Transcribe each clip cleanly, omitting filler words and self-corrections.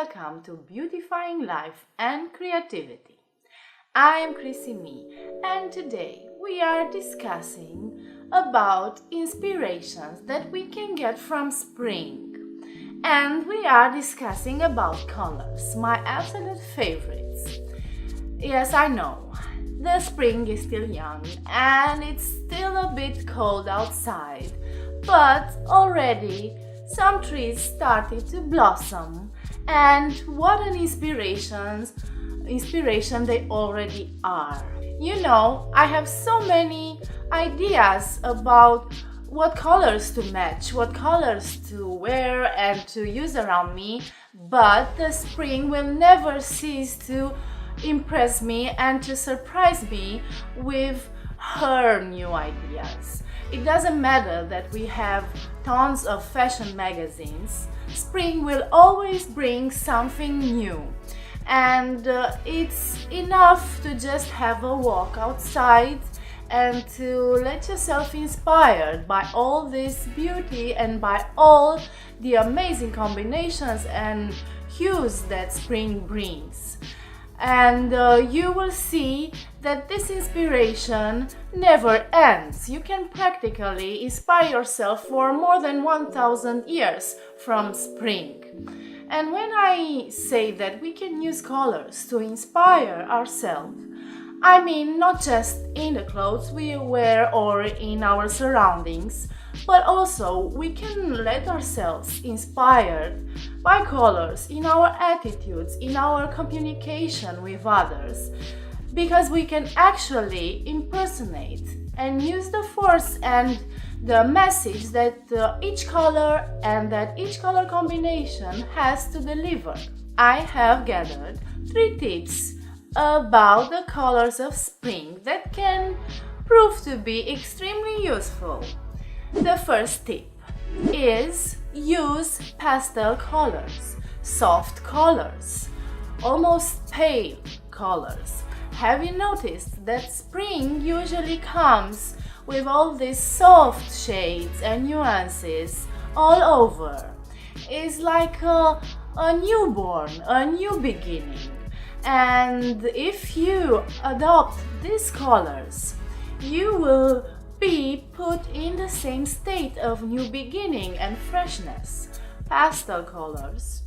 welcome to Beautifying Life and Creativity. I am CrisiMi and today we are discussing about inspirations that we can get from spring. And we are discussing about colors, my absolute favorites. Yes, I know, the spring is still young and it's still a bit cold outside, but already some trees started to blossom, and what an inspiration they already are. You know, I have so many ideas about what colors to match, what colors to wear and to use around me, but the spring will never cease to impress me and to surprise me with her new ideas. It doesn't matter that we have tons of fashion magazines, spring will always bring something new. And it's enough to just have a walk outside and to let yourself inspired by all this beauty and by all the amazing combinations and hues that spring brings. And you will see that this inspiration never ends. You can practically inspire yourself for more than 1,000 years from spring. And when I say that we can use colors to inspire ourselves, I mean not just in the clothes we wear or in our surroundings, but also we can let ourselves inspired by colors in our attitudes, in our communication with others, because we can actually impersonate and use the force and the message that each color and that each color combination has to deliver. I have gathered 3 tips about the colors of spring that can prove to be extremely useful. The first tip is use pastel colors, soft colors, almost pale colors. Have you noticed that spring usually comes with all these soft shades and nuances all over? It's like a newborn, a new beginning. And if you adopt these colors, you will be put in the same state of new beginning and freshness. Pastel colors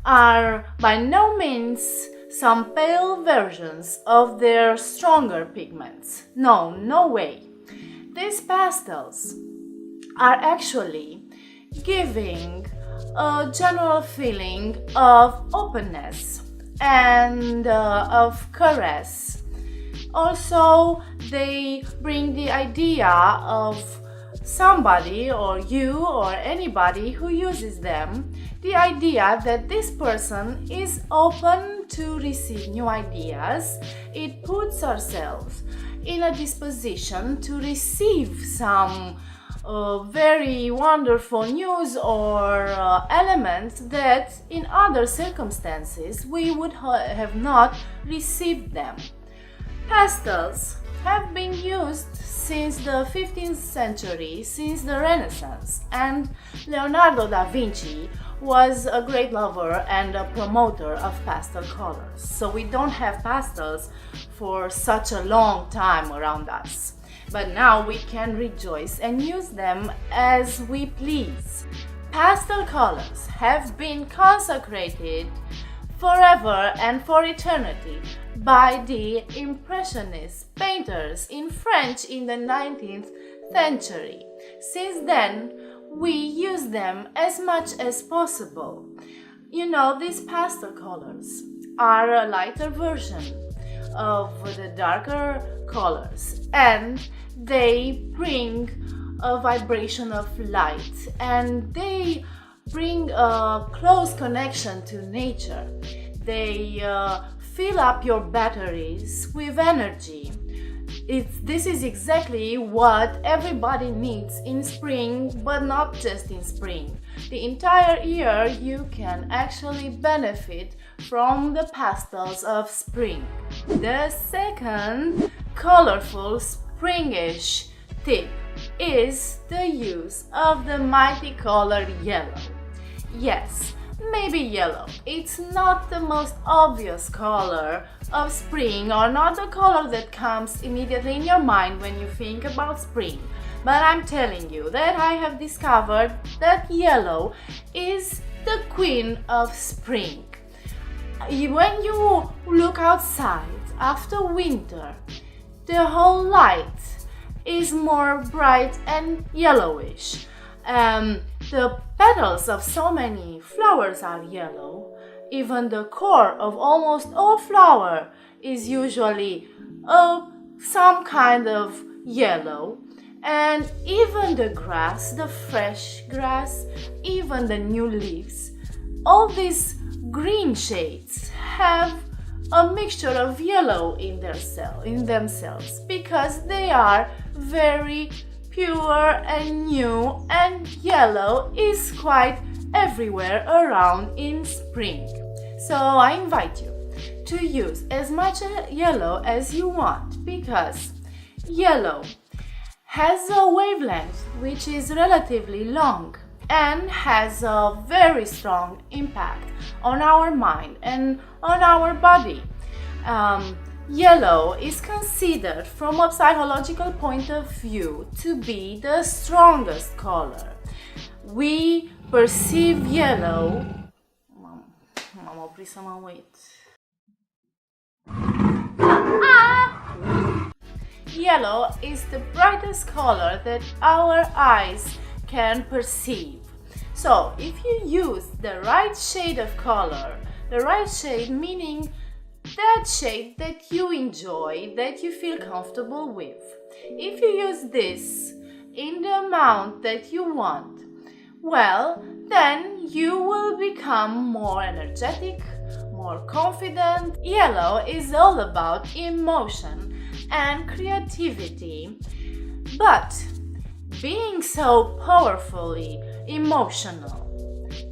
are by no means some pale versions of their stronger pigments. No way. These pastels are actually giving a general feeling of openness and of caress. Also, they bring the idea of somebody or you or anybody who uses them, the idea that this person is open to receive new ideas. It puts ourselves in a disposition to receive some very wonderful news or elements that in other circumstances we would have not received them. Pastels have been used since the 15th century, since the Renaissance, and Leonardo da Vinci was a great lover and a promoter of pastel colors. So we don't have pastels for such a long time around us. But now we can rejoice and use them as we please. Pastel colors have been consecrated forever and for eternity by the Impressionist painters in French in the 19th century. Since then, we use them as much as possible. You know, these pastel colors are a lighter version of the darker colors, and they bring a vibration of light, and they bring a close connection to nature. They fill up your batteries with energy. This is exactly what everybody needs in spring, but not just in spring. The entire year you can actually benefit from the pastels of spring. The second colorful springish tip is the use of the mighty color yellow. Yes, maybe yellow. It's not the most obvious color of spring, or not the color that comes immediately in your mind when you think about spring. But I'm telling you that I have discovered that yellow is the queen of spring. When you look outside after winter, the whole light is more bright and yellowish. The petals of so many flowers are yellow. Even the core of almost all flower is usually some kind of yellow. And even the grass, the fresh grass, even the new leaves, all these green shades have a mixture of yellow in themselves, because they are very pure and new, and yellow is quite everywhere around in spring. So I invite you to use as much yellow as you want, because yellow has a wavelength which is relatively long and has a very strong impact on our mind and on our body. Yellow is considered from a psychological point of view to be the strongest color. We perceive yellow. M-am oprit să mă uit. Yellow is the brightest color that our eyes can perceive. So, if you use the right shade of color, the right shade meaning that shade that you enjoy, that you feel comfortable with, if you use this in the amount that you want, well, then you will become more energetic, more confident. Yellow is all about emotion and creativity, but being so powerfully emotional,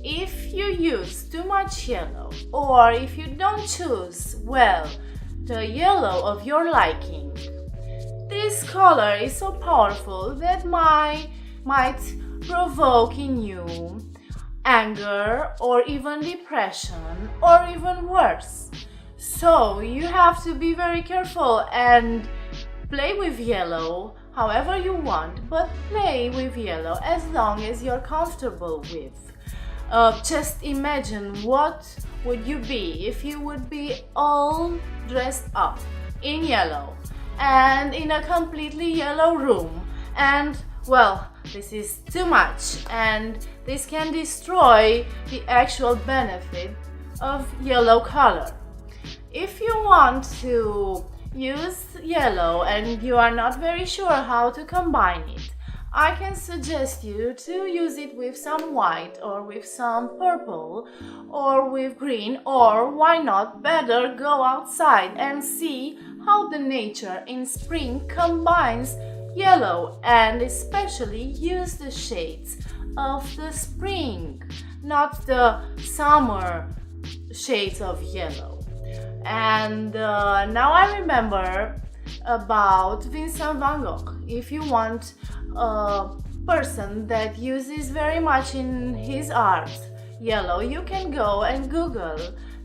if you use too much yellow, or if you don't choose well the yellow of your liking, this color is so powerful that might provoke in you anger or even depression, or even worse. So you have to be very careful and play with yellow however you want, but play with yellow as long as you're comfortable with. Just imagine what would you be if you would be all dressed up in yellow and in a completely yellow room, and well, this is too much, and this can destroy the actual benefit of yellow color. If you want to use yellow and you are not very sure how to combine it, I can suggest you to use it with some white, or with some purple, or with green, or why not better go outside and see how the nature in spring combines yellow, and especially use the shades of the spring, not the summer shades of yellow. And now I remember about Vincent van Gogh. If you want a person that uses very much in his art yellow, you can go and Google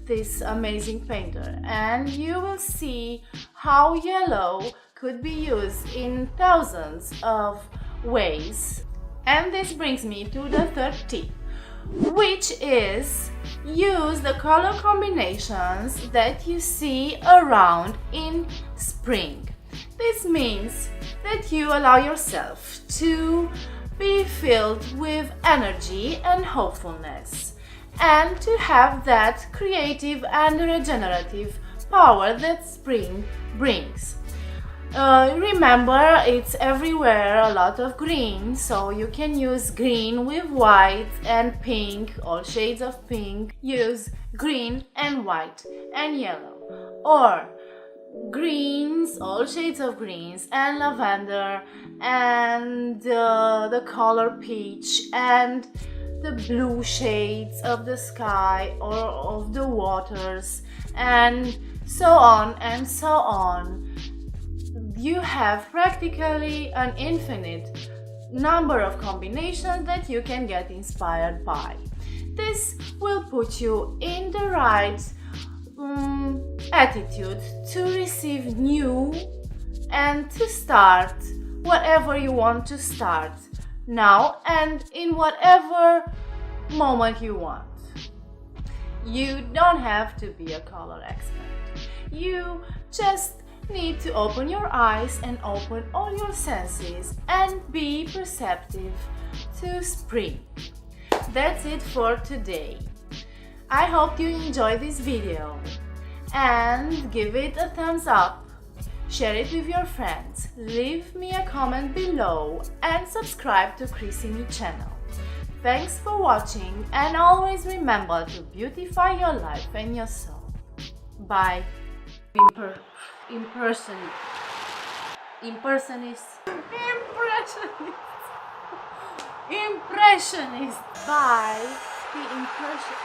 this amazing painter, and you will see how yellow could be used in thousands of ways. And this brings me to the third tip, which is use the color combinations that you see around in spring. This means that you allow yourself to be filled with energy and hopefulness, and to have that creative and regenerative power that spring brings. Remember, it's everywhere a lot of green, so you can use green with white and pink, all shades of pink. Use green and white and yellow, or greens, all shades of greens, and lavender, and the color peach, and the blue shades of the sky or of the waters, and so on and so on. You have practically an infinite number of combinations that you can get inspired by. This will put you in the right attitude to receive new and to start whatever you want to start now and in whatever moment you want. You don't have to be a color expert. You just need to open your eyes and open all your senses and be perceptive to spring. That's it for today. I hope you enjoy this video and give it a thumbs up. Share it with your friends, leave me a comment below and subscribe to CrisiMi channel. Thanks for watching and always remember to beautify your life and your soul. Bye. Impressionist. Bye. The impression.